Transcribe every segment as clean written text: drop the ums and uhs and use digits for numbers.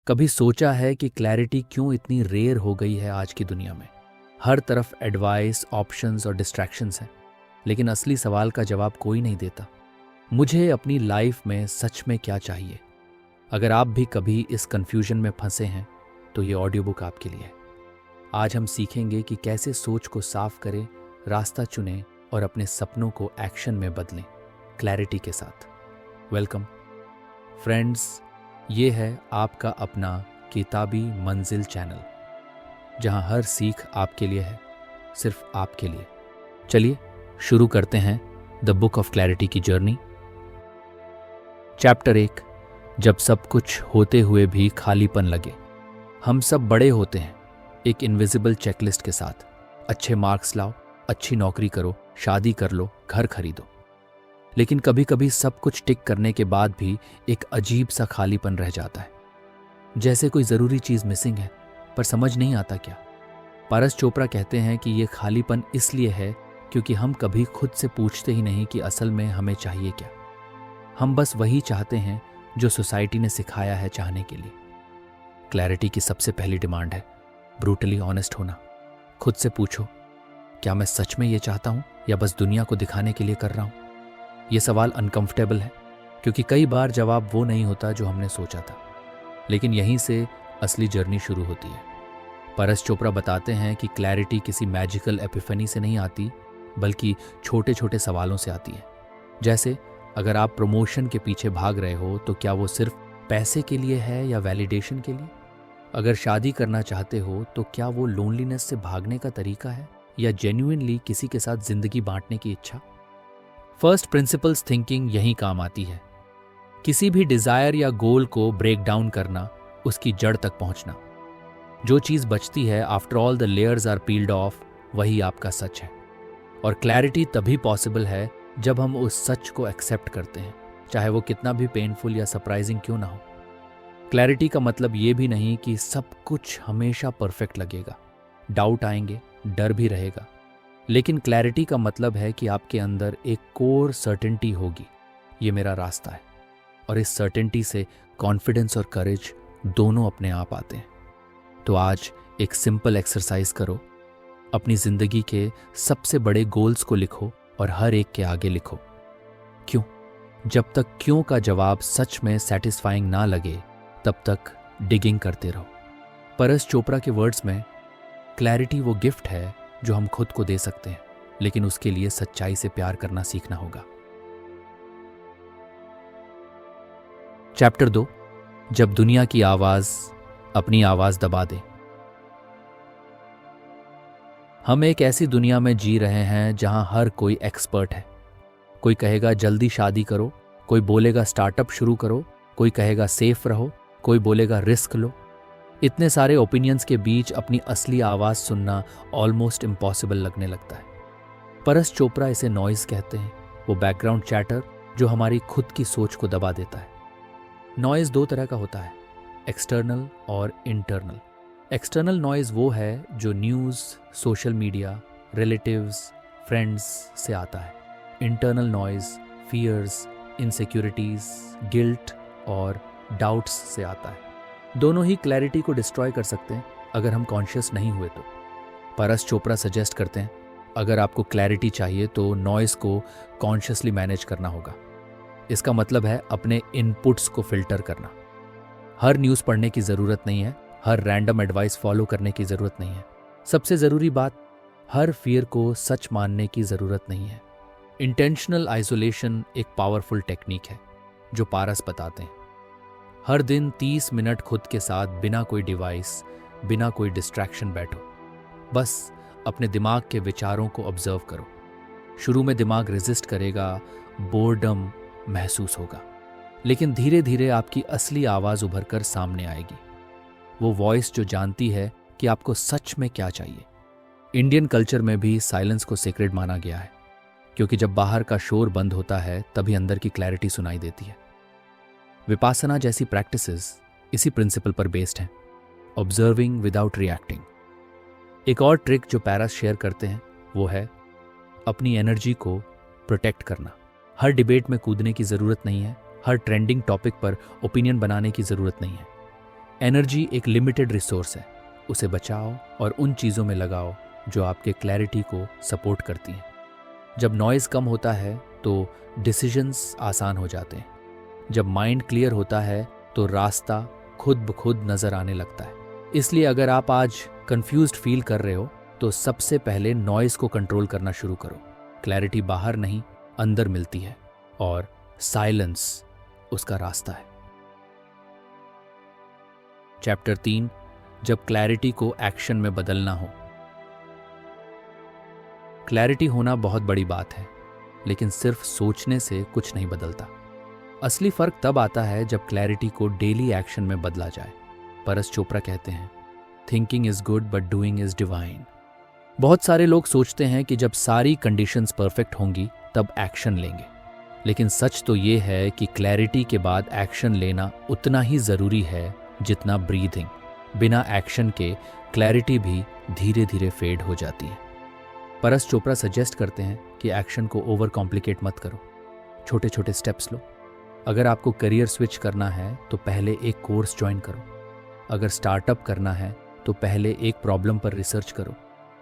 कभी सोचा है कि क्लैरिटी क्यों इतनी रेयर हो गई है आज की दुनिया में? हर तरफ एडवाइस, ऑप्शंस और डिस्ट्रैक्शंस हैं, लेकिन असली सवाल का जवाब कोई नहीं देता। मुझे अपनी लाइफ में सच में क्या चाहिए? अगर आप भी कभी इस कंफ्यूजन में फंसे हैं तो ये ऑडियो बुक आपके लिए है। आज हम सीखेंगे कि कैसे सोच को साफ करें, रास्ता चुनें और अपने सपनों को एक्शन में बदलें, क्लैरिटी के साथ। वेलकम फ्रेंड्स, ये है आपका अपना किताबी मंजिल चैनल, जहां हर सीख आपके लिए है, सिर्फ आपके लिए। चलिए शुरू करते हैं द बुक ऑफ क्लैरिटी की जर्नी। चैप्टर 1, जब सब कुछ होते हुए भी खालीपन लगे। हम सब बड़े होते हैं एक इनविजिबल चेकलिस्ट के साथ। अच्छे मार्क्स लाओ, अच्छी नौकरी करो, शादी कर लो, घर खरीदो। लेकिन कभी कभी सब कुछ टिक करने के बाद भी एक अजीब सा खालीपन रह जाता है, जैसे कोई ज़रूरी चीज़ मिसिंग है, पर समझ नहीं आता क्या। पारस चोपड़ा कहते हैं कि ये खालीपन इसलिए है क्योंकि हम कभी खुद से पूछते ही नहीं कि असल में हमें चाहिए क्या। हम बस वही चाहते हैं जो सोसाइटी ने सिखाया है चाहने के लिए। क्लैरिटी की सबसे पहली डिमांड है ब्रूटली ऑनेस्ट होना। खुद से पूछो, क्या मैं सच में ये चाहता हूँ या बस दुनिया को दिखाने के लिए कर रहा हूँ? ये सवाल अनकंफर्टेबल है क्योंकि कई बार जवाब वो नहीं होता जो हमने सोचा था, लेकिन यहीं से असली जर्नी शुरू होती है। पारस चोपड़ा बताते हैं कि क्लैरिटी किसी मैजिकल एपिफनी से नहीं आती, बल्कि छोटे छोटे सवालों से आती है। जैसे अगर आप प्रमोशन के पीछे भाग रहे हो तो क्या वो सिर्फ पैसे के लिए है या वैलिडेशन के लिए? अगर शादी करना चाहते हो तो क्या वो लोनलीनेस से भागने का तरीका है या जेन्युइनली किसी के साथ जिंदगी बांटने की इच्छा? फर्स्ट प्रिंसिपल्स थिंकिंग यहीं काम आती है। किसी भी डिजायर या गोल को ब्रेक डाउन करना, उसकी जड़ तक पहुंचना। जो चीज बचती है after all the layers are peeled off, वही आपका सच है। और क्लैरिटी तभी पॉसिबल है जब हम उस सच को एक्सेप्ट करते हैं, चाहे वो कितना भी पेनफुल या सरप्राइजिंग क्यों ना हो। क्लैरिटी का मतलब ये भी नहीं कि सब कुछ हमेशा परफेक्ट लगेगा। डाउट आएंगे, डर भी रहेगा, लेकिन क्लैरिटी का मतलब है कि आपके अंदर एक कोर सर्टेनिटी होगी, ये मेरा रास्ता है। और इस सर्टेनिटी से कॉन्फिडेंस और करेज दोनों अपने आप आते हैं। तो आज एक सिंपल एक्सरसाइज करो। अपनी जिंदगी के सबसे बड़े गोल्स को लिखो और हर एक के आगे लिखो क्यों। जब तक क्यों का जवाब सच में सेटिस्फाइंग ना लगे, तब तक डिगिंग करते रहो। पारस चोपड़ा के वर्ड्स में, क्लैरिटी वो गिफ्ट है जो हम खुद को दे सकते हैं, लेकिन उसके लिए सच्चाई से प्यार करना सीखना होगा। चैप्टर 2, जब दुनिया की आवाज अपनी आवाज दबा दे। हम एक ऐसी दुनिया में जी रहे हैं जहां हर कोई एक्सपर्ट है। कोई कहेगा जल्दी शादी करो, कोई बोलेगा स्टार्टअप शुरू करो, कोई कहेगा सेफ रहो, कोई बोलेगा रिस्क लो। इतने सारे ओपिनियंस के बीच अपनी असली आवाज सुनना ऑलमोस्ट इम्पॉसिबल लगने लगता है। पारस चोपड़ा इसे नॉइज कहते हैं, वो बैकग्राउंड चैटर जो हमारी खुद की सोच को दबा देता है। नॉइज दो तरह का होता है, एक्सटर्नल और इंटरनल। एक्सटर्नल नॉइज वो है जो news, social media, relatives, friends से आता है। Internal noise fears, insecurities, guilt और डाउट्स से आता है। दोनों ही क्लैरिटी को डिस्ट्रॉय कर सकते हैं अगर हम कॉन्शियस नहीं हुए तो। पारस चोपड़ा सजेस्ट करते हैं, अगर आपको क्लैरिटी चाहिए तो नॉइस को कॉन्शियसली मैनेज करना होगा। इसका मतलब है अपने इनपुट्स को फिल्टर करना। हर न्यूज़ पढ़ने की ज़रूरत नहीं है, हर रैंडम एडवाइस फॉलो करने की ज़रूरत नहीं है। सबसे ज़रूरी बात, हर फियर को सच मानने की ज़रूरत नहीं है। इंटेंशनल आइसोलेशन एक पावरफुल टेक्निक है जो पारस बताते हैं। हर दिन 30 मिनट खुद के साथ बिना कोई डिवाइस, बिना कोई डिस्ट्रैक्शन बैठो। बस अपने दिमाग के विचारों को ऑब्जर्व करो। शुरू में दिमाग रेजिस्ट करेगा, बोर्डम महसूस होगा, लेकिन धीरे धीरे आपकी असली आवाज़ उभर कर सामने आएगी। वो वॉइस जो जानती है कि आपको सच में क्या चाहिए। इंडियन कल्चर में भी साइलेंस को सेक्रेड माना गया है, क्योंकि जब बाहर का शोर बंद होता है तभी अंदर की क्लैरिटी सुनाई देती है। विपासना जैसी प्रैक्टिसेस इसी प्रिंसिपल पर बेस्ड हैं, ऑब्जर्विंग विदाउट रिएक्टिंग। एक और ट्रिक जो पारस शेयर करते हैं वो है अपनी एनर्जी को प्रोटेक्ट करना। हर डिबेट में कूदने की ज़रूरत नहीं है, हर ट्रेंडिंग टॉपिक पर ओपिनियन बनाने की ज़रूरत नहीं है। एनर्जी एक लिमिटेड रिसोर्स है, उसे बचाओ और उन चीज़ों में लगाओ जो आपके क्लैरिटी को सपोर्ट करती हैं। जब नॉइज़ कम होता है तो डिसीजंस आसान हो जाते हैं। जब माइंड क्लियर होता है तो रास्ता खुद ब खुद नज़र आने लगता है। इसलिए अगर आप आज कंफ्यूज्ड फील कर रहे हो तो सबसे पहले नॉइज़ को कंट्रोल करना शुरू करो। क्लैरिटी बाहर नहीं, अंदर मिलती है और साइलेंस उसका रास्ता है। चैप्टर 3, जब क्लैरिटी को एक्शन में बदलना हो। क्लैरिटी होना बहुत बड़ी बात है, लेकिन सिर्फ सोचने से कुछ नहीं बदलता। असली फर्क तब आता है जब क्लैरिटी को डेली एक्शन में बदला जाए। परस चोपड़ा कहते हैं, thinking is good but doing is divine. बहुत सारे लोग सोचते हैं कि जब सारी कंडीशंस परफेक्ट होंगी तब एक्शन लेंगे, लेकिन सच तो ये है कि क्लैरिटी के बाद एक्शन लेना उतना ही ज़रूरी है जितना ब्रीथिंग। बिना एक्शन के क्लैरिटी भी धीरे धीरे फेड हो जाती है। परस चोपड़ा सजेस्ट करते हैं कि एक्शन को ओवर कॉम्प्लिकेट मत करो, छोटे छोटे स्टेप्स लो। अगर आपको करियर स्विच करना है तो पहले एक कोर्स ज्वाइन करो। अगर स्टार्टअप करना है तो पहले एक प्रॉब्लम पर रिसर्च करो।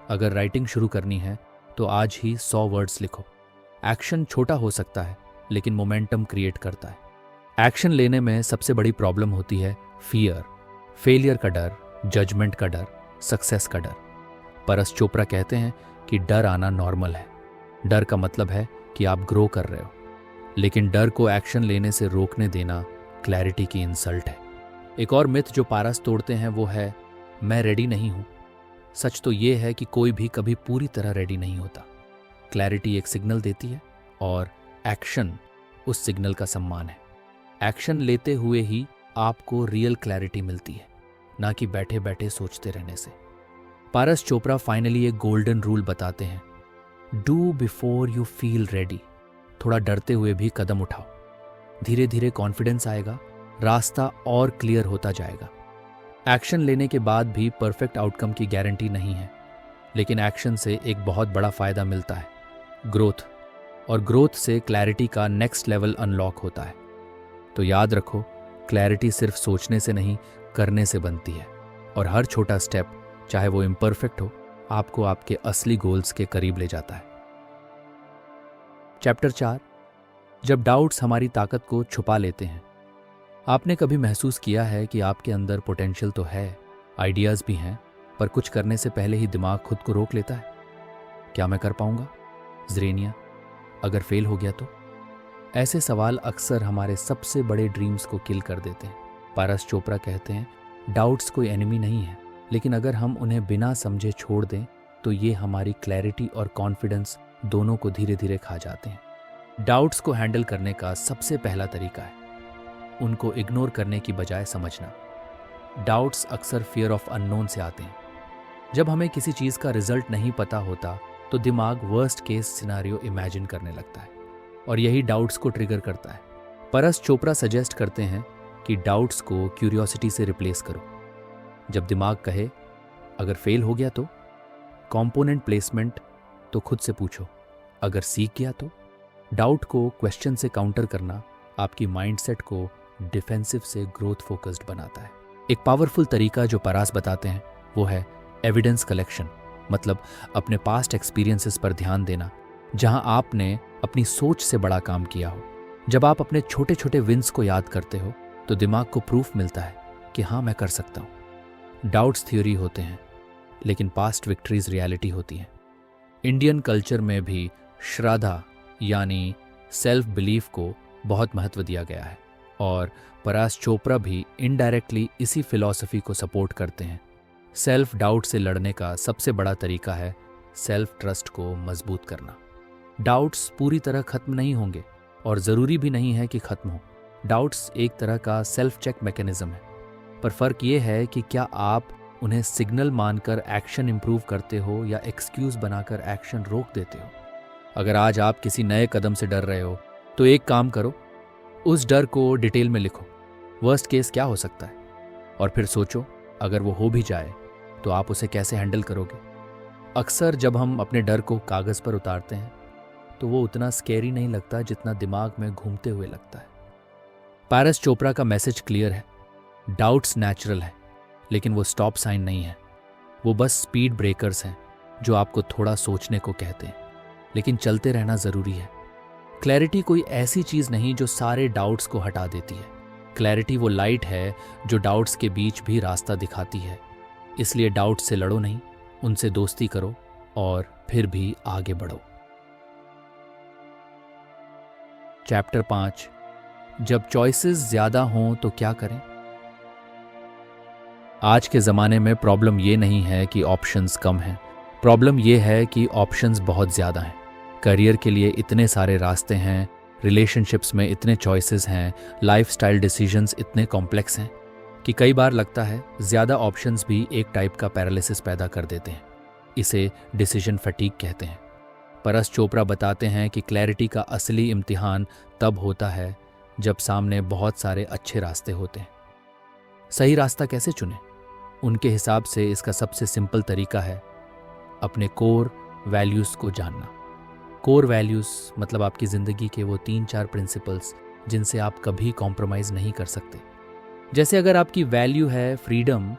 अगर राइटिंग शुरू करनी है तो आज ही 100 वर्ड्स लिखो। एक्शन छोटा हो सकता है लेकिन मोमेंटम क्रिएट करता है। एक्शन लेने में सबसे बड़ी प्रॉब्लम होती है फियर, फेलियर का डर, जजमेंट का डर, सक्सेस का डर। परस चोपड़ा कहते हैं कि डर आना नॉर्मल है। डर का मतलब है कि आप ग्रो कर रहे हो, लेकिन डर को एक्शन लेने से रोकने देना क्लैरिटी की इंसल्ट है। एक और मिथ जो पारस तोड़ते हैं वो है, मैं रेडी नहीं हूं। सच तो ये है कि कोई भी कभी पूरी तरह रेडी नहीं होता। क्लैरिटी एक सिग्नल देती है और एक्शन उस सिग्नल का सम्मान है। एक्शन लेते हुए ही आपको रियल क्लैरिटी मिलती है, ना कि बैठे बैठे सोचते रहने से। पारस चोपड़ा फाइनली एक गोल्डन रूल बताते हैं, do before you feel ready. थोड़ा डरते हुए भी कदम उठाओ, धीरे धीरे कॉन्फिडेंस आएगा, रास्ता और क्लियर होता जाएगा। एक्शन लेने के बाद भी परफेक्ट आउटकम की गारंटी नहीं है, लेकिन एक्शन से एक बहुत बड़ा फायदा मिलता है, ग्रोथ। और ग्रोथ से क्लैरिटी का नेक्स्ट लेवल अनलॉक होता है। तो याद रखो, क्लैरिटी सिर्फ सोचने से नहीं, करने से बनती है। और हर छोटा स्टेप, चाहे वो इम्परफेक्ट हो, आपको आपके असली गोल्स के करीब ले जाता है। चैप्टर 4, जब डाउट्स हमारी ताकत को छुपा लेते हैं। आपने कभी महसूस किया है कि आपके अंदर पोटेंशियल तो है, आइडियाज़ भी हैं, पर कुछ करने से पहले ही दिमाग खुद को रोक लेता है? क्या मैं कर पाऊंगा? ज़रेनिया, अगर फेल हो गया तो? ऐसे सवाल अक्सर हमारे सबसे बड़े ड्रीम्स को किल कर देते हैं। पारस चोपड़ा कहते हैं, डाउट्स कोई एनिमी नहीं है, लेकिन अगर हम उन्हें बिना समझे छोड़ दें तो ये हमारी क्लैरिटी और कॉन्फिडेंस दोनों को धीरे धीरे खा जाते हैं। डाउट्स को हैंडल करने का सबसे पहला तरीका है उनको इग्नोर करने की बजाय समझना। डाउट्स अक्सर फियर ऑफ अननोन से आते हैं। जब हमें किसी चीज़ का रिजल्ट नहीं पता होता तो दिमाग वर्स्ट केस सिनारियो इमेजिन करने लगता है और यही डाउट्स को ट्रिगर करता है। परस चोपड़ा सजेस्ट करते हैं कि डाउट्स को क्यूरियोसिटी से रिप्लेस करो। जब दिमाग कहे अगर फेल हो गया तो, कंपोनेंट प्लेसमेंट, तो खुद से पूछो अगर सीख गया तो। डाउट को क्वेश्चन से काउंटर करना आपकी माइंडसेट को डिफेंसिव से ग्रोथ फोकस्ड बनाता है। एक पावरफुल तरीका जो परास बताते हैं वो है एविडेंस कलेक्शन, मतलब अपने पास्ट एक्सपीरियंसेस पर ध्यान देना जहां आपने अपनी सोच से बड़ा काम किया हो। जब आप अपने छोटे छोटे विंस को याद करते हो तो दिमाग को प्रूफ मिलता है कि हाँ, मैं कर सकता हूँ। डाउट्स थ्योरी होते हैं, लेकिन पास्ट विक्ट्रीज रियलिटी होती हैं। इंडियन कल्चर में भी श्रद्धा यानी सेल्फ बिलीफ को बहुत महत्व दिया गया है और परास चोपड़ा भी इनडायरेक्टली इसी फिलॉसफी को सपोर्ट करते हैं। सेल्फ डाउट से लड़ने का सबसे बड़ा तरीका है सेल्फ ट्रस्ट को मजबूत करना। डाउट्स पूरी तरह खत्म नहीं होंगे और ज़रूरी भी नहीं है कि खत्म हो। डाउट्स एक तरह का सेल्फ चेक मैकेनिज्म है, पर फ़र्क ये है कि क्या आप उन्हें सिग्नल मानकर एक्शन इंप्रूव करते हो या एक्सक्यूज़ बनाकर एक्शन रोक देते हो। अगर आज आप किसी नए कदम से डर रहे हो तो एक काम करो, उस डर को डिटेल में लिखो। वर्स्ट केस क्या हो सकता है, और फिर सोचो अगर वो हो भी जाए तो आप उसे कैसे हैंडल करोगे। अक्सर जब हम अपने डर को कागज़ पर उतारते हैं तो वो उतना स्कैरी नहीं लगता जितना दिमाग में घूमते हुए लगता है। पारस चोपड़ा का मैसेज क्लियर है, डाउट्स नेचुरल है, लेकिन वो स्टॉप साइन नहीं है। वो बस स्पीड ब्रेकर्स हैं जो आपको थोड़ा सोचने को कहते हैं, लेकिन चलते रहना ज़रूरी है। क्लैरिटी कोई ऐसी चीज़ नहीं जो सारे डाउट्स को हटा देती है। क्लैरिटी वो लाइट है जो डाउट्स के बीच भी रास्ता दिखाती है। इसलिए डाउट से लड़ो नहीं, उनसे दोस्ती करो और फिर भी आगे बढ़ो। चैप्टर 5, जब चॉइसेस ज़्यादा हों तो क्या करें। आज के ज़माने में प्रॉब्लम ये नहीं है कि ऑप्शंस कम हैं, प्रॉब्लम ये है कि ऑप्शंस बहुत ज़्यादा हैं। करियर के लिए इतने सारे रास्ते हैं, रिलेशनशिप्स में इतने चॉइसेस हैं, लाइफस्टाइल डिसीजंस इतने कॉम्प्लेक्स हैं कि कई बार लगता है ज़्यादा ऑप्शंस भी एक टाइप का पैरालिसिस पैदा कर देते हैं। इसे डिसीजन फटीग कहते हैं। परस चोपड़ा बताते हैं कि क्लैरिटी का असली इम्तिहान तब होता है जब सामने बहुत सारे अच्छे रास्ते होते हैं। सही रास्ता कैसे चुनें? उनके हिसाब से इसका सबसे सिंपल तरीका है अपने कोर वैल्यूज़ को जानना। कोर वैल्यूज़ मतलब आपकी ज़िंदगी के वो 3-4 प्रिंसिपल्स जिनसे आप कभी कॉम्प्रोमाइज़ नहीं कर सकते। जैसे अगर आपकी वैल्यू है फ्रीडम,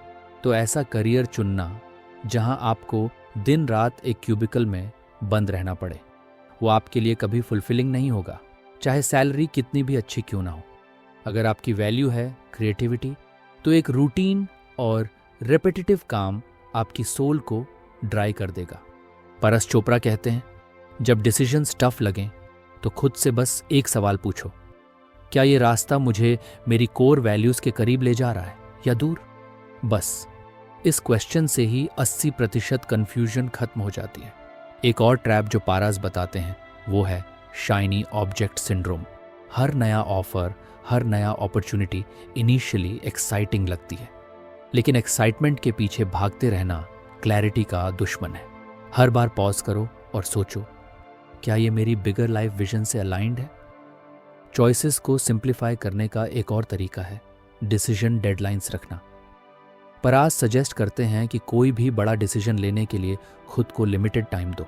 तो ऐसा करियर चुनना जहां आपको दिन रात एक क्यूबिकल में बंद रहना पड़े, वो आपके लिए कभी फुलफिलिंग नहीं होगा, चाहे सैलरी कितनी भी अच्छी क्यों ना हो। अगर आपकी वैल्यू है क्रिएटिविटी, तो एक रूटीन और रेपिटेटिव काम आपकी सोल को ड्राई कर देगा। परस चोपड़ा कहते हैं, जब डिसीजंस टफ लगें तो खुद से बस एक सवाल पूछो, क्या ये रास्ता मुझे मेरी कोर वैल्यूज़ के करीब ले जा रहा है या दूर? बस इस क्वेश्चन से ही 80% कन्फ्यूजन खत्म हो जाती है। एक और ट्रैप जो पारास बताते हैं वो है शाइनी ऑब्जेक्ट सिंड्रोम। हर नया ऑफर, हर नया अपॉर्चुनिटी इनिशियली एक्साइटिंग लगती है, लेकिन एक्साइटमेंट के पीछे भागते रहना क्लैरिटी का दुश्मन है। हर बार पॉज करो और सोचो, क्या ये मेरी बिगर लाइफ विजन से अलाइंड है? चॉइसेस को सिंप्लीफाई करने का एक और तरीका है डिसीजन डेडलाइंस रखना। परास सजेस्ट करते हैं कि कोई भी बड़ा डिसीजन लेने के लिए खुद को लिमिटेड टाइम दो।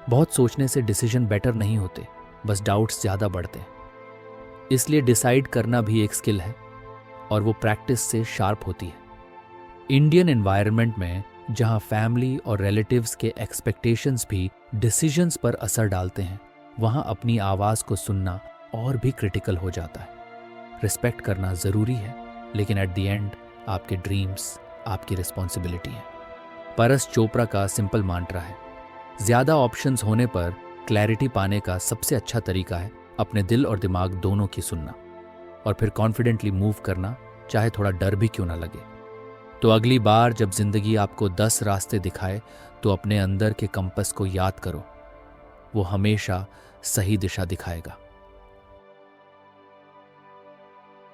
बहुत सोचने से डिसीजन बेटर नहीं होते, बस डाउट्स ज़्यादा बढ़ते हैं। इसलिए डिसाइड करना भी एक स्किल है और वो प्रैक्टिस से शार्प होती है। इंडियन एनवायरनमेंट में जहां फैमिली और रिलेटिव्स के एक्सपेक्टेशंस भी डिसीजंस पर असर डालते हैं, वहां अपनी आवाज़ को सुनना और भी क्रिटिकल हो जाता है। रिस्पेक्ट करना ज़रूरी है, लेकिन एट द एंड आपके ड्रीम्स आपकी रिस्पॉन्सिबिलिटी है। परस चोपड़ा का सिंपल मांट्रा है, ज़्यादा ऑप्शंस होने पर क्लैरिटी पाने का सबसे अच्छा तरीका है अपने दिल और दिमाग दोनों की सुनना और फिर कॉन्फिडेंटली मूव करना, चाहे थोड़ा डर भी क्यों ना लगे। तो अगली बार जब जिंदगी आपको 10 रास्ते दिखाए तो अपने अंदर के कंपस को याद करो, वो हमेशा सही दिशा दिखाएगा।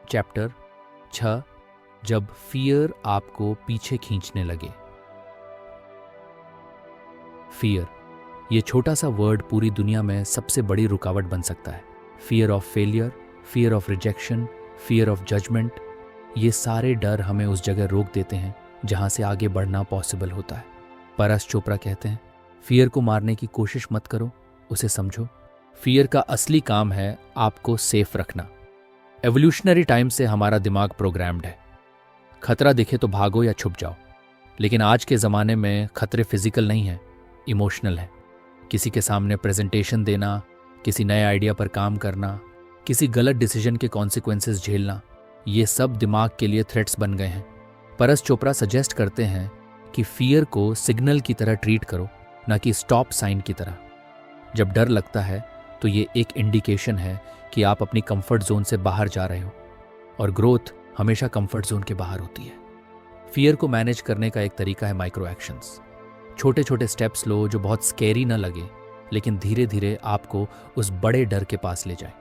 चैप्टर 6, जब फियर आपको पीछे खींचने लगे। फियर, ये छोटा सा वर्ड पूरी दुनिया में सबसे बड़ी रुकावट बन सकता है। Fear of failure, fear of rejection, fear of judgment, ये सारे डर हमें उस जगह रोक देते हैं जहां से आगे बढ़ना पॉसिबल होता है। परस चोपड़ा कहते हैं, फियर को मारने की कोशिश मत करो, उसे समझो। फियर का असली काम है आपको सेफ रखना। एवोल्यूशनरी टाइम से हमारा दिमाग प्रोग्राम्ड है, खतरा दिखे तो भागो या छुप जाओ। लेकिन आज के ज़माने में खतरे फिजिकल नहीं है, इमोशनल है। किसी के सामने प्रेजेंटेशन देना, किसी नए आइडिया पर काम करना, किसी गलत डिसीजन के कॉन्सिक्वेंसेस झेलना, ये सब दिमाग के लिए थ्रेट्स बन गए हैं। परस चोपड़ा सजेस्ट करते हैं कि फियर को सिग्नल की तरह ट्रीट करो, ना कि स्टॉप साइन की तरह। जब डर लगता है तो ये एक इंडिकेशन है कि आप अपनी कंफर्ट जोन से बाहर जा रहे हो, और ग्रोथ हमेशा कंफर्ट जोन के बाहर होती है। फियर को मैनेज करने का एक तरीका है माइक्रो एक्शंस। छोटे छोटे स्टेप्स लो जो बहुत स्कैरी ना लगे, लेकिन धीरे धीरे आपको उस बड़े डर के पास ले जाए।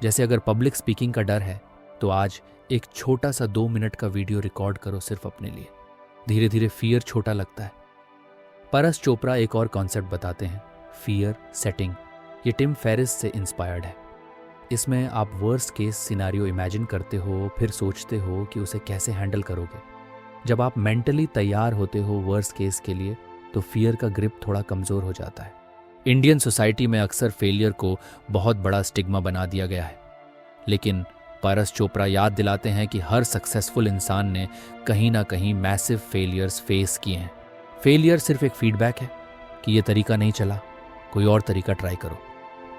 जैसे अगर पब्लिक स्पीकिंग का डर है तो आज एक छोटा सा 2 मिनट का वीडियो रिकॉर्ड करो सिर्फ अपने लिए। धीरे धीरे फियर छोटा लगता है। परस चोपड़ा एक और कॉन्सेप्ट बताते हैं, फियर सेटिंग। ये टिम फेरिस से इंस्पायर्ड है। इसमें आप वर्स्ट केस सिनारियो इमेजिन करते हो, फिर सोचते हो कि उसे कैसे हैंडल करोगे। जब आप मेंटली तैयार होते हो वर्स्ट केस के लिए, तो फियर का ग्रिप थोड़ा कमज़ोर हो जाता है। इंडियन सोसाइटी में अक्सर फेलियर को बहुत बड़ा स्टिग्मा बना दिया गया है, लेकिन पारस चोपड़ा याद दिलाते हैं कि हर सक्सेसफुल इंसान ने कहीं ना कहीं मैसिव फेलियर्स फेस किए हैं। फेलियर सिर्फ एक फीडबैक है कि ये तरीका नहीं चला, कोई और तरीका ट्राई करो।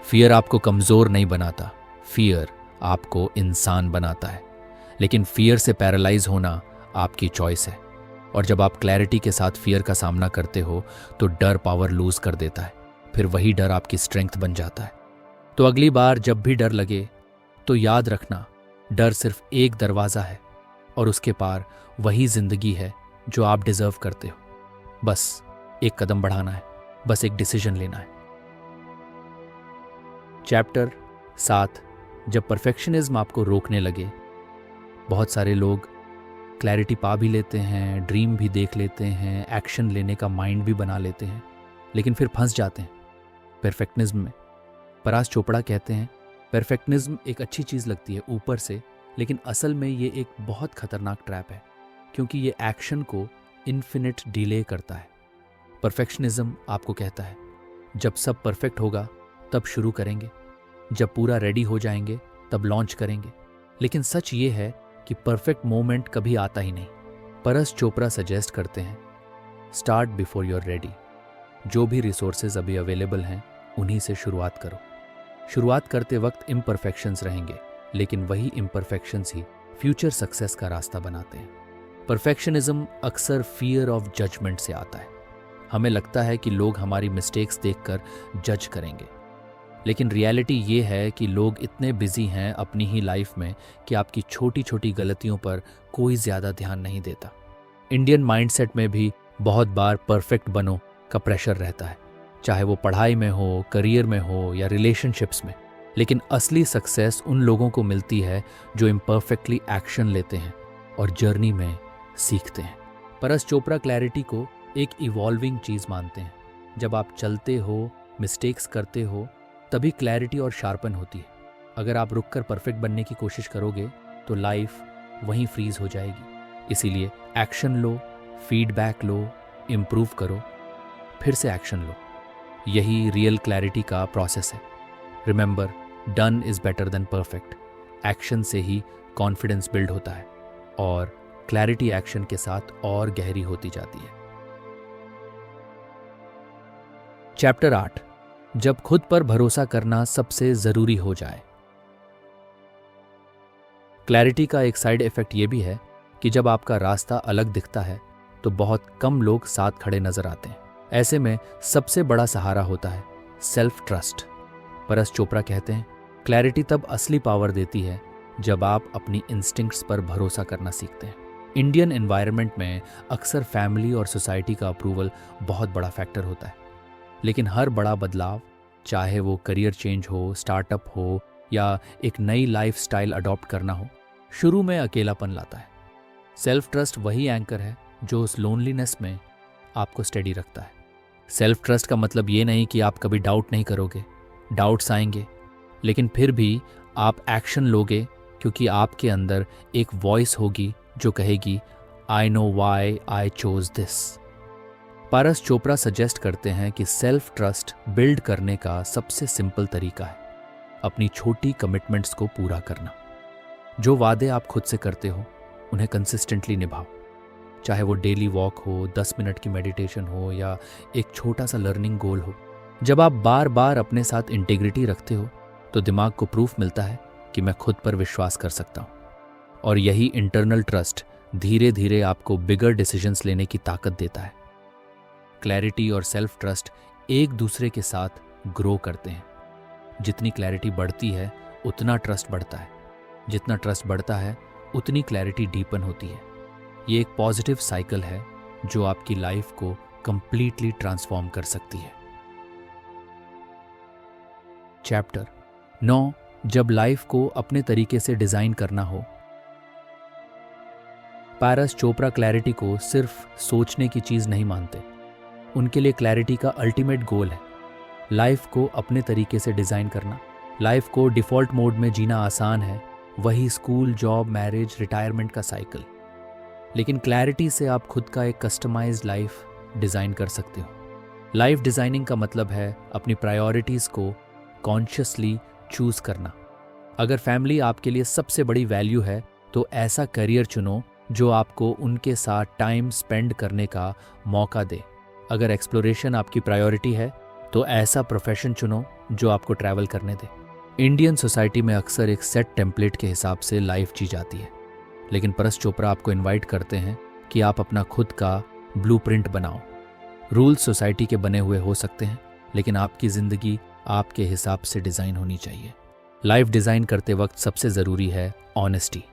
फियर आपको कमज़ोर नहीं बनाता, फियर आपको इंसान बनाता है। लेकिन फियर से पैरालाइज होना आपकी चॉइस है। और जब आप क्लैरिटी के साथ फियर का सामना करते हो तो डर पावर लूज कर देता है, फिर वही डर आपकी स्ट्रेंथ बन जाता है। तो अगली बार जब भी डर लगे तो याद रखना, डर सिर्फ एक दरवाज़ा है और उसके पार वही जिंदगी है जो आप डिजर्व करते हो। बस एक कदम बढ़ाना है, बस एक डिसीजन लेना है। चैप्टर 7, जब परफेक्शनिज्म आपको रोकने लगे। बहुत सारे लोग क्लैरिटी पा भी लेते हैं, ड्रीम भी देख लेते हैं, एक्शन लेने का माइंड भी बना लेते हैं, लेकिन फिर फंस जाते हैं परफेक्शनिज्म में। पारस चोपड़ा कहते हैं परफेक्शनिज्म एक अच्छी चीज़ लगती है ऊपर से, लेकिन असल में ये एक बहुत खतरनाक ट्रैप है, क्योंकि ये एक्शन को इन्फिनिट डिले करता है। परफेक्शनिज्म आपको कहता है जब सब परफेक्ट होगा तब शुरू करेंगे, जब पूरा रेडी हो जाएंगे तब लॉन्च करेंगे। लेकिन सच ये है कि परफेक्ट मोमेंट कभी आता ही नहीं। पारस चोपड़ा सजेस्ट करते हैं स्टार्ट बिफोर यूर रेडी। जो भी रिसोर्सेज अभी अवेलेबल हैं उन्हीं से शुरुआत करो। शुरुआत करते वक्त इम्परफेक्शंस रहेंगे, लेकिन वही इम्परफेक्शंस ही फ्यूचर सक्सेस का रास्ता बनाते हैं। परफेक्शनिज्म अक्सर फियर ऑफ जजमेंट से आता है। हमें लगता है कि लोग हमारी मिस्टेक्स देखकर जज करेंगे, लेकिन रियलिटी ये है कि लोग इतने बिजी हैं अपनी ही लाइफ में कि आपकी छोटी छोटी गलतियों पर कोई ज़्यादा ध्यान नहीं देता। इंडियन माइंडसेट में भी बहुत बार परफेक्ट बनो का प्रेशर रहता है, चाहे वो पढ़ाई में हो, करियर में हो या रिलेशनशिप्स में। लेकिन असली सक्सेस उन लोगों को मिलती है जो इम्परफेक्टली एक्शन लेते हैं और जर्नी में सीखते हैं। पारस चोपड़ा क्लैरिटी को एक इवॉल्विंग चीज़ मानते हैं। जब आप चलते हो, मिस्टेक्स करते हो, तभी क्लैरिटी और शार्पन होती है। अगर आप रुककर परफेक्ट बनने की कोशिश करोगे तो लाइफ वहीं फ्रीज हो जाएगी। इसीलिए एक्शन लो, फीडबैक लो, इम्प्रूव करो, फिर से एक्शन लो। यही रियल क्लैरिटी का प्रोसेस है। Remember, done is better than perfect. Action से ही कॉन्फिडेंस बिल्ड होता है और क्लैरिटी एक्शन के साथ और गहरी होती जाती है। चैप्टर 8, जब खुद पर भरोसा करना सबसे जरूरी हो जाए। क्लैरिटी का एक साइड इफेक्ट ये भी है कि जब आपका रास्ता अलग दिखता है तो बहुत कम लोग साथ खड़े नजर आते हैं। ऐसे में सबसे बड़ा सहारा होता है सेल्फ ट्रस्ट। पारस चोपड़ा कहते हैं क्लैरिटी तब असली पावर देती है जब आप अपनी इंस्टिंक्ट्स पर भरोसा करना सीखते हैं। इंडियन एनवायरनमेंट में अक्सर फैमिली और सोसाइटी का अप्रूवल बहुत बड़ा फैक्टर होता है, लेकिन हर बड़ा बदलाव, चाहे वो करियर चेंज हो, स्टार्टअप हो या एक नई लाइफस्टाइल अडॉप्ट करना हो, शुरू में अकेलापन लाता है। सेल्फ ट्रस्ट वही एंकर है जो उस लोनलीनेस में आपको स्टेडी रखता है। सेल्फ ट्रस्ट का मतलब ये नहीं कि आप कभी डाउट नहीं करोगे, डाउट्स आएंगे, लेकिन फिर भी आप एक्शन लोगे, क्योंकि आपके अंदर एक वॉइस होगी जो कहेगी I know why I chose this. Paras Chopra suggest करते हैं कि सेल्फ ट्रस्ट बिल्ड करने का सबसे सिंपल तरीका है अपनी छोटी कमिटमेंट्स को पूरा करना। जो वादे आप खुद से करते हो उन्हें कंसिस्टेंटली निभाओ, चाहे वो डेली वॉक हो, 10 मिनट की मेडिटेशन हो या एक छोटा सा लर्निंग गोल हो। जब आप बार बार अपने साथ इंटीग्रिटी रखते हो तो दिमाग को प्रूफ मिलता है कि मैं खुद पर विश्वास कर सकता हूँ, और यही इंटरनल ट्रस्ट धीरे धीरे आपको बिगर डिसीजंस लेने की ताकत देता है। क्लैरिटी और सेल्फ ट्रस्ट एक दूसरे के साथ ग्रो करते हैं। जितनी क्लैरिटी बढ़ती है उतना ट्रस्ट बढ़ता है, जितना ट्रस्ट बढ़ता है उतनी क्लैरिटी डीपन होती है। ये एक पॉजिटिव साइकिल है जो आपकी लाइफ को कंप्लीटली ट्रांसफॉर्म कर सकती है। चैप्टर 9, जब लाइफ को अपने तरीके से डिजाइन करना हो। पारस चोपड़ा क्लैरिटी को सिर्फ सोचने की चीज नहीं मानते। उनके लिए क्लैरिटी का अल्टीमेट गोल है लाइफ को अपने तरीके से डिजाइन करना। लाइफ को डिफॉल्ट मोड में जीना आसान है, वही स्कूल, जॉब, मैरिज, रिटायरमेंट का साइकिल। लेकिन क्लैरिटी से आप खुद का एक कस्टमाइज्ड लाइफ डिजाइन कर सकते हो। लाइफ डिजाइनिंग का मतलब है अपनी प्रायोरिटीज को कॉन्शियसली चूज करना, अगर फैमिली आपके लिए सबसे बड़ी वैल्यू है तो ऐसा करियर चुनो जो आपको उनके साथ टाइम स्पेंड करने का मौका दे। अगर एक्सप्लोरेशन आपकी प्रायोरिटी है तो ऐसा प्रोफेशन चुनो जो आपको ट्रैवल करने दे। इंडियन सोसाइटी में अक्सर एक सेट टेम्पलेट के हिसाब से लाइफ जी जाती है, लेकिन परस चोपड़ा आपको इनवाइट करते हैं कि आप अपना खुद का ब्लूप्रिंट बनाओ। रूल्स सोसाइटी के बने हुए हो सकते हैं, लेकिन आपकी ज़िंदगी आपके हिसाब से डिज़ाइन होनी चाहिए। लाइफ डिज़ाइन करते वक्त सबसे ज़रूरी है ऑनेस्टी,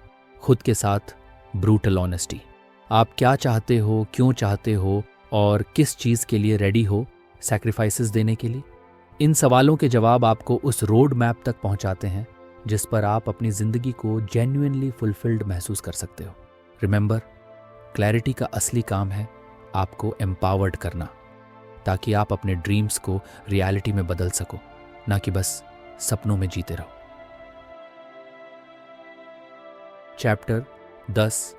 खुद के साथ ब्रूटल ऑनेस्टी। आप क्या चाहते हो, क्यों चाहते हो और किस चीज़ के लिए रेडी हो सैक्रिफाइसेस देने के लिए। इन सवालों के जवाब आपको उस रोड मैप तक पहुंचाते हैं जिस पर आप अपनी ज़िंदगी को जेन्युइनली फुलफिल्ड महसूस कर सकते हो। रिमेंबर, क्लैरिटी का असली काम है आपको एम्पावर्ड करना, ताकि आप अपने ड्रीम्स को रियलिटी में बदल सको, ना कि बस सपनों में जीते रहो। चैप्टर 10,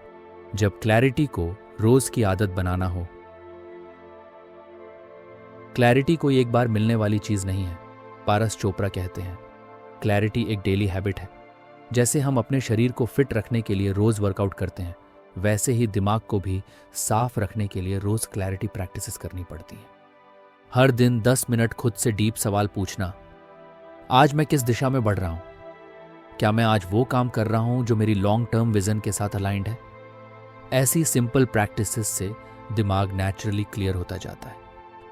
जब क्लैरिटी को रोज की आदत बनाना हो। क्लैरिटी कोई एक बार मिलने वाली चीज नहीं है। पारस चोपड़ा कहते हैं, क्लैरिटी एक डेली हैबिट है। जैसे हम अपने शरीर को फिट रखने के लिए रोज वर्कआउट करते हैं, वैसे ही दिमाग को भी साफ रखने के लिए रोज क्लैरिटी प्रैक्टिसेस करनी पड़ती है। हर दिन 10 मिनट खुद से डीप सवाल पूछना, आज मैं किस दिशा में बढ़ रहा हूं? क्या मैं आज वो काम कर रहा हूं जो मेरी लॉन्ग टर्म विजन के साथ अलाइंड है? ऐसी सिंपल प्रैक्टिसेस से दिमाग नेचुरली क्लियर होता जाता है।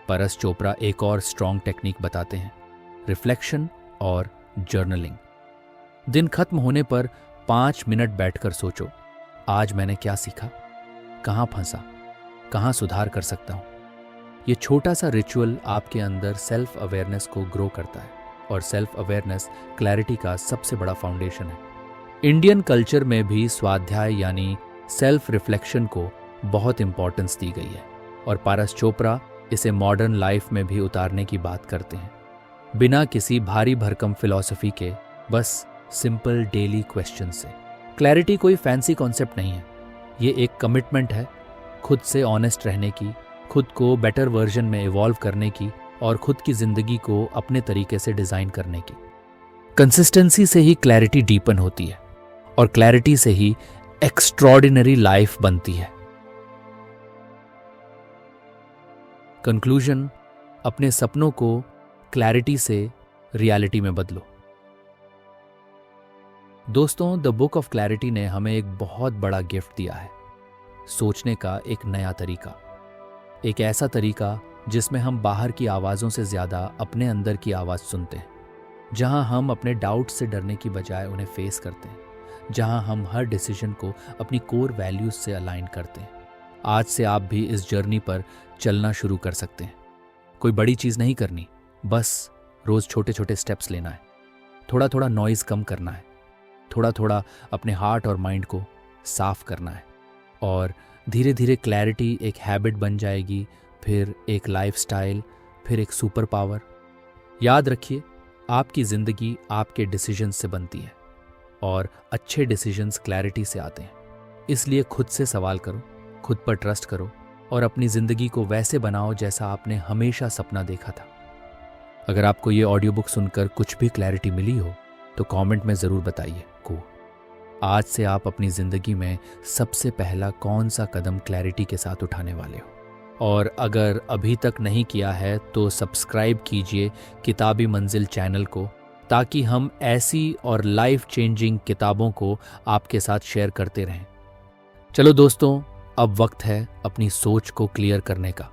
परस चोपड़ा एक और स्ट्रॉन्ग टेक्निक बताते हैं, रिफ्लेक्शन और जर्नलिंग। दिन खत्म होने पर 5 मिनट बैठकर सोचो, आज मैंने क्या सीखा, कहां फंसा, कहां सुधार कर सकता हूं। यह छोटा सा रिचुअल आपके अंदर सेल्फ अवेयरनेस को ग्रो करता है, और सेल्फ अवेयरनेस क्लैरिटी का सबसे बड़ा फाउंडेशन है। इंडियन कल्चर में भी स्वाध्याय यानी सेल्फ रिफ्लेक्शन को बहुत इंपॉर्टेंस दी गई है, और पारस चोपड़ा इसे मॉडर्न लाइफ में भी उतारने की बात करते हैं, बिना किसी भारी भरकम फिलॉसफी के, बस सिंपल डेली क्वेश्चन से। क्लैरिटी कोई फैंसी कॉन्सेप्ट नहीं है, ये एक कमिटमेंट है खुद से ऑनेस्ट रहने की, खुद को बेटर वर्जन में इवॉल्व करने की, और खुद की जिंदगी को अपने तरीके से डिजाइन करने की। कंसिस्टेंसी से ही क्लैरिटी डीपन होती है, और क्लैरिटी से ही एक्स्ट्रॉर्डिनरी लाइफ बनती है। कंक्लूजन, अपने सपनों को क्लैरिटी से रियलिटी में बदलो। दोस्तों, द बुक ऑफ क्लैरिटी ने हमें एक बहुत बड़ा गिफ्ट दिया है, सोचने का एक नया तरीका, एक ऐसा तरीका जिसमें हम बाहर की आवाज़ों से ज़्यादा अपने अंदर की आवाज़ सुनते हैं, जहां हम अपने डाउट से डरने की बजाय उन्हें फेस करते हैं, जहां हम हर डिसीजन को अपनी कोर वैल्यूज से अलाइन करते हैं। आज से आप भी इस जर्नी पर चलना शुरू कर सकते हैं। कोई बड़ी चीज़ नहीं करनी, बस रोज़ छोटे छोटे स्टेप्स लेना है, थोड़ा थोड़ा नॉइज़ कम करना है, थोड़ा थोड़ा अपने हार्ट और माइंड को साफ करना है, और धीरे धीरे क्लैरिटी एक हैबिट बन जाएगी, फिर एक लाइफस्टाइल, फिर एक सुपर पावर। याद रखिए, आपकी ज़िंदगी आपके डिसीजंस से बनती है, और अच्छे डिसीजंस क्लैरिटी से आते हैं। इसलिए खुद से सवाल करो, खुद पर ट्रस्ट करो, और अपनी ज़िंदगी को वैसे बनाओ जैसा आपने हमेशा सपना देखा था। अगर आपको ये ऑडियो बुक सुनकर कुछ भी क्लैरिटी मिली हो तो कमेंट में ज़रूर बताइए को आज से आप अपनी ज़िंदगी में सबसे पहला कौन सा कदम क्लैरिटी के साथ उठाने वाले हो। और अगर अभी तक नहीं किया है तो सब्सक्राइब कीजिए किताबी मंजिल चैनल को, ताकि हम ऐसी और लाइफ चेंजिंग किताबों को आपके साथ शेयर करते रहें। चलो दोस्तों, अब वक्त है अपनी सोच को क्लियर करने का।